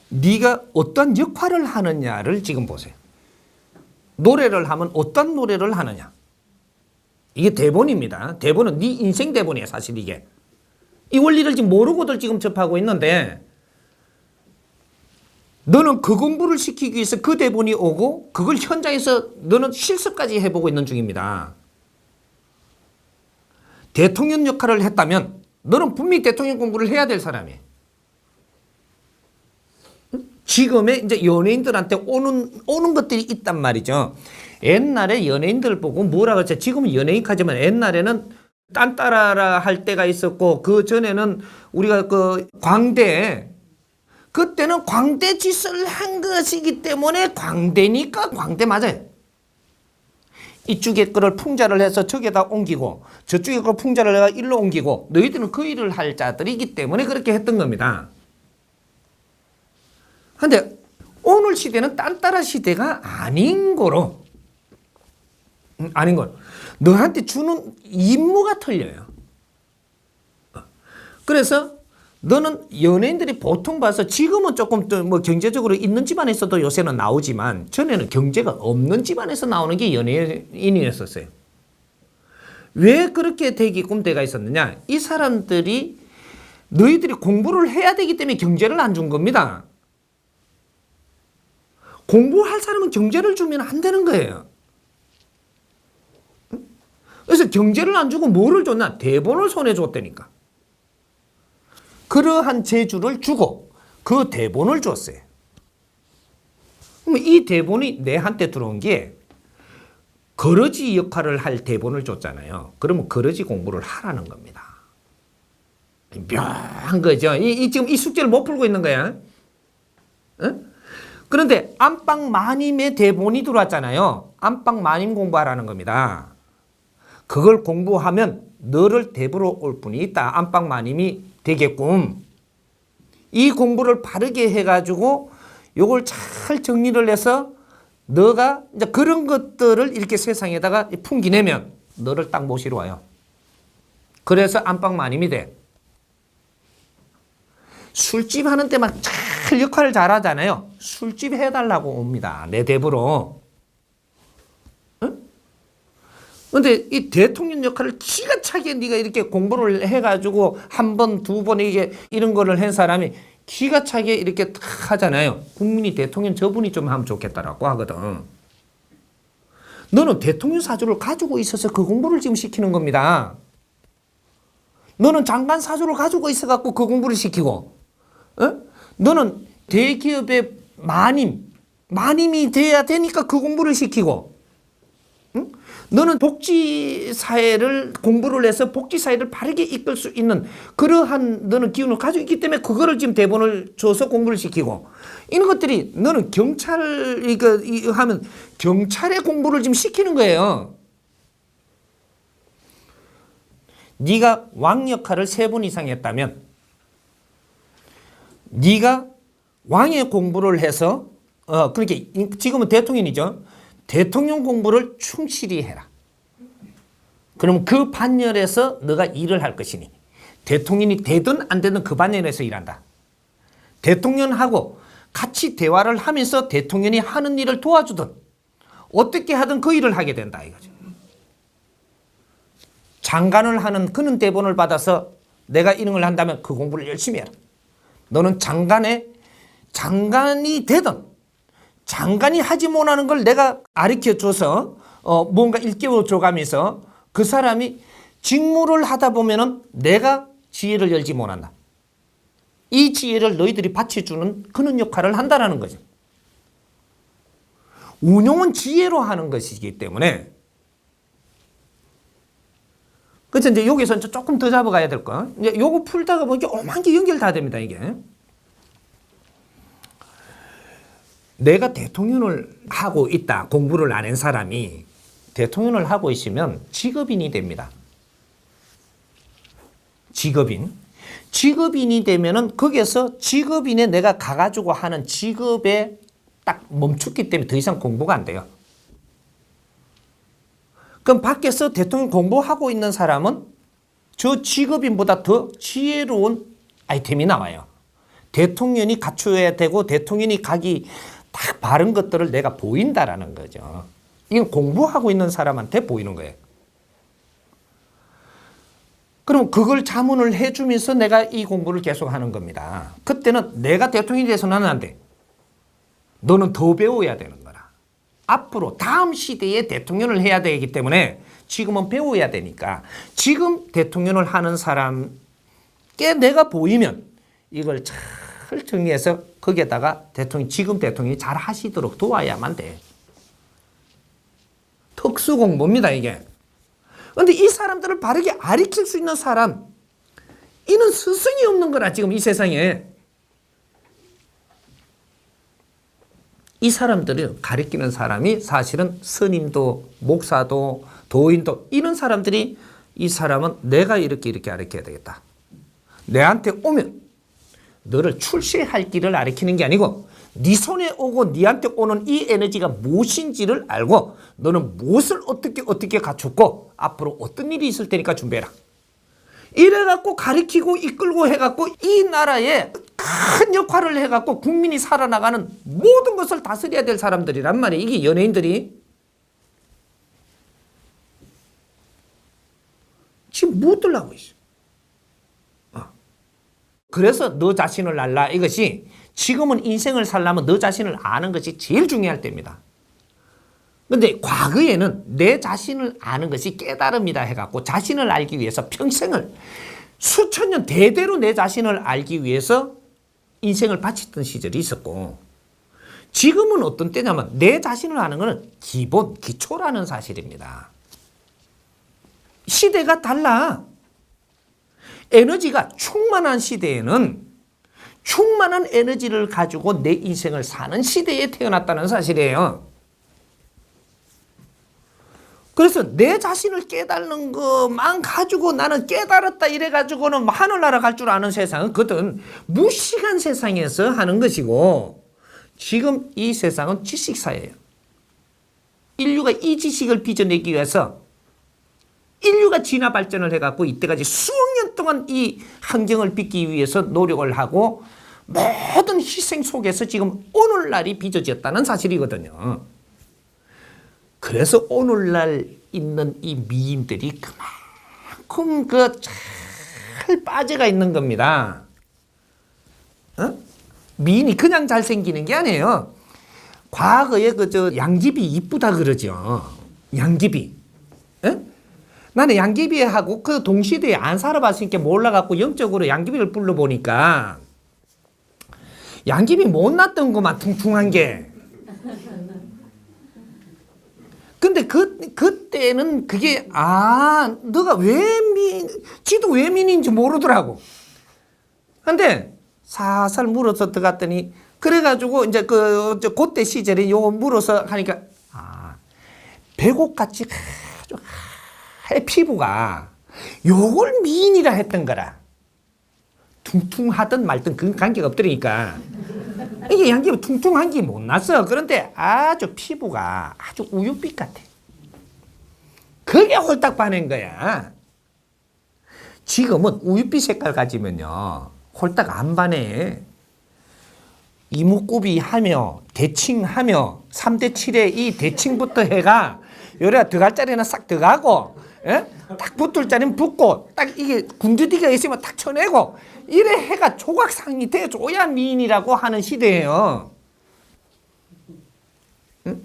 네가 어떤 역할을 하느냐를 지금 보세요. 노래를 하면 어떤 노래를 하느냐. 이게 대본입니다. 대본은 네 인생 대본이에요. 사실 이게. 이 원리를 지금 모르고들 지금 접하고 있는데 너는 그 공부를 시키기 위해서 그 대본이 오고 그걸 현장에서 너는 실습까지 해보고 있는 중입니다. 대통령 역할을 했다면 너는 분명히 대통령 공부를 해야 될 사람이에요. 지금의 이제 연예인들한테 오는 것들이 있단 말이죠. 옛날에 연예인들 보고 뭐라 그랬죠? 지금은 연예인까지만 옛날에는 딴따라라 할 때가 있었고 그 전에는 우리가 그 광대 그때는 광대 짓을 한 것이기 때문에 광대니까 광대 맞아요. 이쪽에 거를 풍자를 해서 저기에다 옮기고 저쪽에 거 풍자를 해서 일로 옮기고 너희들은 그 일을 할 자들이기 때문에 그렇게 했던 겁니다. 근데 오늘 시대는 딴따라 시대가 아닌 거로 아닌 거로 너한테 주는 임무가 틀려요. 그래서 너는 연예인들이 보통 봐서 지금은 조금 뭐 경제적으로 있는 집안에서도 요새는 나오지만 전에는 경제가 없는 집안에서 나오는 게 연예인이었었어요. 왜 그렇게 되게끔 돼가 있었느냐? 이 사람들이 너희들이 공부를 해야 되기 때문에 경제를 안 준 겁니다. 공부할 사람은 경제를 주면 안 되는 거예요. 그래서 경제를 안 주고 뭐를 줬나? 대본을 손에 줬다니까. 그러한 재주를 주고 그 대본을 줬어요. 그럼 이 대본이 내한테 들어온 게 거러지 역할을 할 대본을 줬잖아요. 그러면 거러지 공부를 하라는 겁니다. 묘한 거죠. 지금 이 숙제를 못 풀고 있는 거야. 응? 그런데 안방 마님의 대본이 들어왔잖아요. 안방 마님 공부하라는 겁니다. 그걸 공부하면 너를 대부로 올 분이 있다. 안방 마님이 되겠군. 이 공부를 바르게 해가지고 요걸 잘 정리를 해서 너가 이제 그런 것들을 이렇게 세상에다가 풍기내면 너를 딱 모시러 와요. 그래서 안방 마님이 돼. 술집 하는 때만 잘 역할을 잘하잖아요. 술집 해달라고 옵니다. 내 대부로. 근데 이 대통령 역할을 기가 차게 네가 이렇게 공부를 해가지고 한 번, 두 번 이게 이런 거를 한 사람이 기가 차게 이렇게 탁 하잖아요. 국민이 대통령 저분이 좀 하면 좋겠다라고 하거든. 너는 대통령 사주를 가지고 있어서 그 공부를 지금 시키는 겁니다. 너는 장관 사주를 가지고 있어갖고 그 공부를 시키고, 너는 대기업의 마님이 돼야 되니까 그 공부를 시키고, 너는 복지사회를 공부를 해서 복지사회를 바르게 이끌 수 있는 그러한 너는 기운을 가지고 있기 때문에 그거를 지금 대본을 줘서 공부를 시키고 이런 것들이 너는 경찰 이거 하면 경찰의 공부를 지금 시키는 거예요. 네가 왕 역할을 3번 이상 했다면 네가 왕의 공부를 해서 그렇게 지금은 대통령이죠. 대통령 공부를 충실히 해라. 그럼 그 반열에서 너가 일을 할 것이니 대통령이 되든 안 되든 그 반열에서 일한다. 대통령하고 같이 대화를 하면서 대통령이 하는 일을 도와주든 어떻게 하든 그 일을 하게 된다 이거죠. 장관을 하는 그는 대본을 받아서 내가 이런 걸 한다면 그 공부를 열심히 해라. 너는 장관이 되든 장관이 하지 못하는 걸 내가 가르쳐줘서 뭔가 일깨워줘가면서 그 사람이 직무를 하다 보면은 내가 지혜를 열지 못한다. 이 지혜를 너희들이 받쳐주는 그런 역할을 한다라는 거죠. 운용은 지혜로 하는 것이기 때문에 그래서 이제 여기서 조금 더 잡아가야 될 거야. 이제 요거 풀다가 보니까 오만 개 연결 다 됩니다, 이게. 내가 대통령을 하고 있다. 공부를 안 한 사람이 대통령을 하고 있으면 직업인이 됩니다. 직업인이 되면은 거기에서 직업인에 내가 가가지고 하는 직업에 딱 멈췄기 때문에 더 이상 공부가 안 돼요. 그럼 밖에서 대통령 공부하고 있는 사람은 저 직업인보다 더 지혜로운 아이템이 나와요. 대통령이 갖춰야 되고 대통령이 가기 딱 바른 것들을 내가 보인다라는 거죠. 이건 공부하고 있는 사람한테 보이는 거예요. 그럼 그걸 자문을 해주면서 내가 이 공부를 계속 하는 겁니다. 그때는 내가 대통령이 돼서는 안 돼. 너는 더 배워야 되는 거라. 앞으로 다음 시대에 대통령을 해야 되기 때문에 지금은 배워야 되니까 지금 대통령을 하는 사람께 내가 보이면 이걸 잘 정리해서 거기에다가 지금 대통령이 잘 하시도록 도와야만 돼. 특수공부입니다, 이게. 그런데 이 사람들을 바르게 가르칠 수 있는 사람, 이는 스승이 없는 거라, 지금 이 세상에. 이 사람들을 가르치는 사람이 사실은 스님도, 목사도, 도인도, 이런 사람들이 이 사람은 내가 이렇게 가르쳐야 되겠다. 내한테 오면 너를 출세할 길을 가르치는 게 아니고 네 손에 오고 네한테 오는 이 에너지가 무엇인지를 알고 너는 무엇을 어떻게 갖췄고 앞으로 어떤 일이 있을 테니까 준비해라. 이래갖고 가르치고 이끌고 해갖고 이 나라에 큰 역할을 해갖고 국민이 살아나가는 모든 것을 다스려야 될 사람들이란 말이에요. 이게 연예인들이. 지금 못 들라고 있어. 그래서 너 자신을 알라. 이것이 지금은 인생을 살려면 너 자신을 아는 것이 제일 중요할 때입니다. 근데 과거에는 내 자신을 아는 것이 깨달음이다 해갖고 자신을 알기 위해서 평생을 수천 년 대대로 내 자신을 알기 위해서 인생을 바쳤던 시절이 있었고 지금은 어떤 때냐면 내 자신을 아는 것은 기본, 기초라는 사실입니다. 시대가 달라. 에너지가 충만한 시대에는 충만한 에너지를 가지고 내 인생을 사는 시대에 태어났다는 사실이에요. 그래서 내 자신을 깨닫는 것만 가지고 나는 깨달았다 이래가지고는 하늘나라 갈 줄 아는 세상은 그것은 무시간 세상에서 하는 것이고 지금 이 세상은 지식사예요. 인류가 이 지식을 빚어내기 위해서 인류가 진화 발전을 해갖고 이때까지 수억 년 동안 이 환경을 빚기 위해서 노력을 하고 모든 희생 속에서 지금 오늘날이 빚어졌다는 사실이거든요. 그래서 오늘날 있는 이 미인들이 그만큼 잘 빠져가 있는 겁니다. 미인이 그냥 잘생기는 게 아니에요. 과거에 양귀비 이쁘다 그러죠. 양귀비. 나는 양귀비하고 그 동시대에 안 살아봤으니까 몰라갖고 영적으로 양귀비를 불러보니까 양귀비 못났던 것만 퉁퉁한 게. 근데 그때는 그게 너가 지도 왜 민인지 모르더라고. 근데 살살 물어서 들어갔더니 그래가지고 이제 그때 시절에 요 물어서 하니까 배곡같이 피부가 요걸 미인이라 했던 거라. 퉁퉁하든 말든 그건 관계가 없더니까. 이게 양귀비 퉁퉁한 게 못 났어. 그런데 아주 피부가 아주 우윳빛 같아. 그게 홀딱 반한 거야. 지금은 우윳빛 색깔 가지면요 홀딱 안 반해. 이목구비 하며 대칭하며 3대 7의 이 대칭부터 해가 요래가 들어갈 자리는 싹 들어가고 딱 붙을 자리는 붙고 딱 이게 군주디가 있으면 딱 쳐내고 이래 해가 조각상이 돼줘야 미인이라고 하는 시대예요. 응?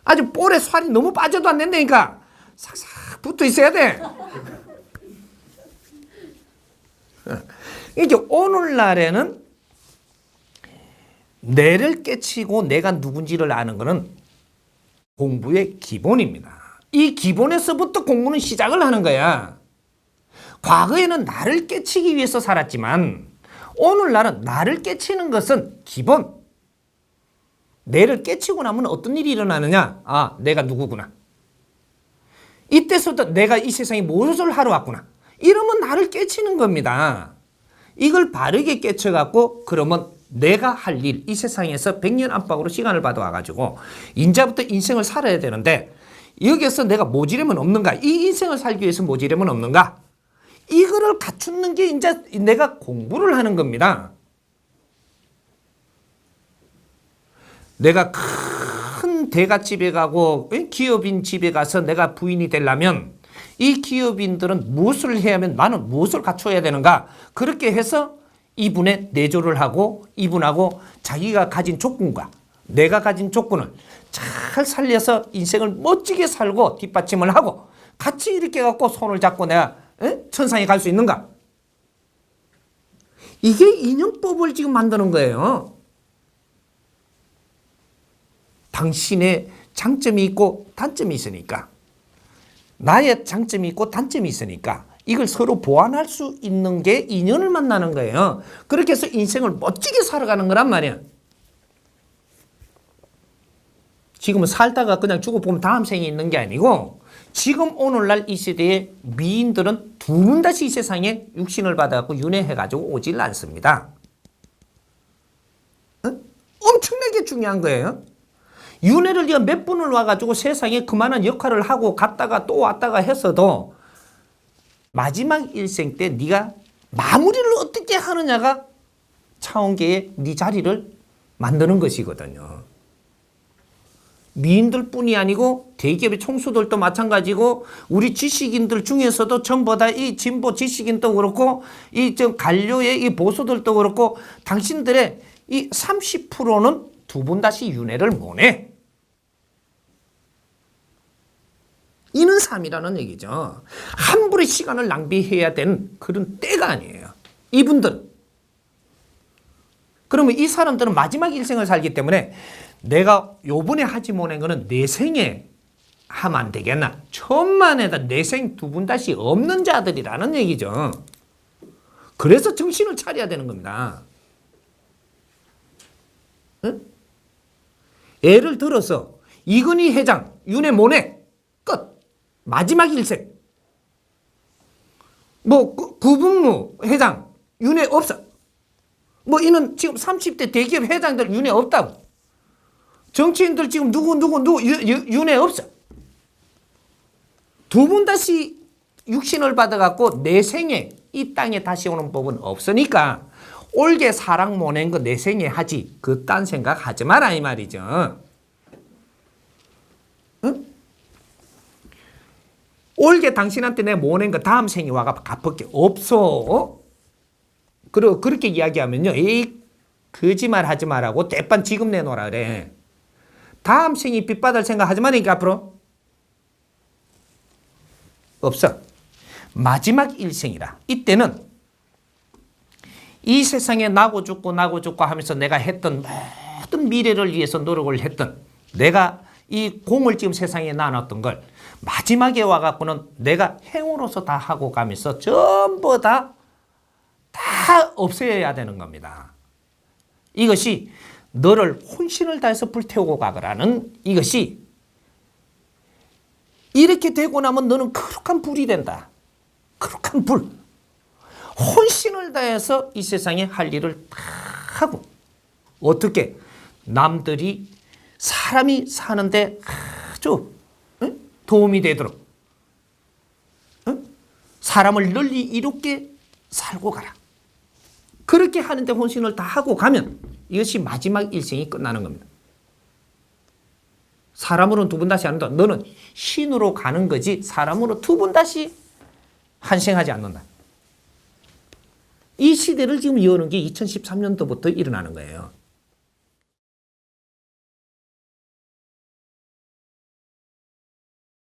아주 볼에 살이 너무 빠져도 안 된다니까. 싹싹 붙어 있어야 돼. 이게 오늘날에는 내를 깨치고 내가 누군지를 아는 것은 공부의 기본입니다. 이 기본에서부터 공부는 시작을 하는 거야. 과거에는 나를 깨치기 위해서 살았지만 오늘날은 나를 깨치는 것은 기본. 내를 깨치고 나면 어떤 일이 일어나느냐? 내가 누구구나. 이때부터 내가 이 세상에 무엇을 하러 왔구나. 이러면 나를 깨치는 겁니다. 이걸 바르게 깨쳐갖고 그러면 내가 할 일, 이 세상에서 100년 안팎으로 시간을 받아와가지고 인자부터 인생을 살아야 되는데 여기에서 내가 모지려면 없는가? 이 인생을 살기 위해서 모지려면 없는가? 이거를 갖추는 게 이제 내가 공부를 하는 겁니다. 내가 큰 대갓집에 가고 기업인 집에 가서 내가 부인이 되려면 이 기업인들은 무엇을 해야 하면 나는 무엇을 갖춰야 되는가? 그렇게 해서 이분의 내조를 하고 이분하고 자기가 가진 조건과 내가 가진 조건을 잘 살려서 인생을 멋지게 살고 뒷받침을 하고 같이 이렇게 갖고 손을 잡고 내가 천상에 갈 수 있는가? 이게 인연법을 지금 만드는 거예요. 당신의 장점이 있고 단점이 있으니까 나의 장점이 있고 단점이 있으니까 이걸 서로 보완할 수 있는 게 인연을 만나는 거예요. 그렇게 해서 인생을 멋지게 살아가는 거란 말이야. 지금은 살다가 그냥 죽어보면 다음 생이 있는 게 아니고 지금 오늘날 이 시대의 미인들은 두 번 다시 이 세상에 육신을 받아갖고 윤회해가지고 오질 않습니다. 엄청나게 중요한 거예요. 윤회를 네가 몇 번을 와가지고 세상에 그만한 역할을 하고 갔다가 또 왔다가 했어도 마지막 일생 때 네가 마무리를 어떻게 하느냐가 차원계의 네 자리를 만드는 것이거든요. 미인들 뿐이 아니고 대기업의 총수들도 마찬가지고 우리 지식인들 중에서도 전부 다 이 진보 지식인도 그렇고 이 관료의 이 보수들도 그렇고 당신들의 이 30%는 두 번 다시 윤회를 못 해. 이는 삶이라는 얘기죠. 함부로 시간을 낭비해야 되는 그런 때가 아니에요. 이분들. 그러면 이 사람들은 마지막 일생을 살기 때문에 내가 요번에 하지 못한 거는 내 생에 하면 안 되겠나. 천만에다 내 생 두 번 다시 없는 자들이라는 얘기죠. 그래서 정신을 차려야 되는 겁니다. 응? 예를 들어서 이건희 회장 윤회 못해. 끝. 마지막 일생. 뭐 구분무 회장 윤회 없어. 뭐 이는 지금 30대 대기업 회장들 윤회 없다고. 정치인들 지금 누구 윤회 없어. 두 번 다시 육신을 받아갖고 내 생에 이 땅에 다시 오는 법은 없으니까 올게 사랑 못낸 거 내 생에 하지 그딴 생각 하지 마라 이 말이죠. 응? 올게 당신한테 내가 못낸 거 다음 생에 와가 갚을 게 없어. 그리고 그렇게 이야기하면요. 에이 거짓말 하지 말라고 대판 지금 내놓으라 그래. 다음 생이 빚받을 생각 하지 마니까 앞으로. 없어. 마지막 일생이라. 이때는 이 세상에 나고 죽고 하면서 내가 했던 모든 미래를 위해서 노력을 했던 내가 이 공을 지금 세상에 나눴던 걸 마지막에 와갖고는 내가 행으로서 다 하고 가면서 전부 다 없애야 되는 겁니다. 이것이 너를 혼신을 다해서 불태우고 가거라는 이것이 이렇게 되고 나면 너는 거룩한 불이 된다. 거룩한 불. 혼신을 다해서 이 세상에 할 일을 다 하고 어떻게 남들이 사람이 사는데 아주 도움이 되도록 사람을 널리 이롭게 살고 가라. 그렇게 하는데 혼신을 다 하고 가면 이것이 마지막 일생이 끝나는 겁니다. 사람으로는 두 번 다시 안 한다. 너는 신으로 가는 거지 사람으로 두 번 다시 환생하지 않는다. 이 시대를 지금 여는 게 2013년도부터 일어나는 거예요.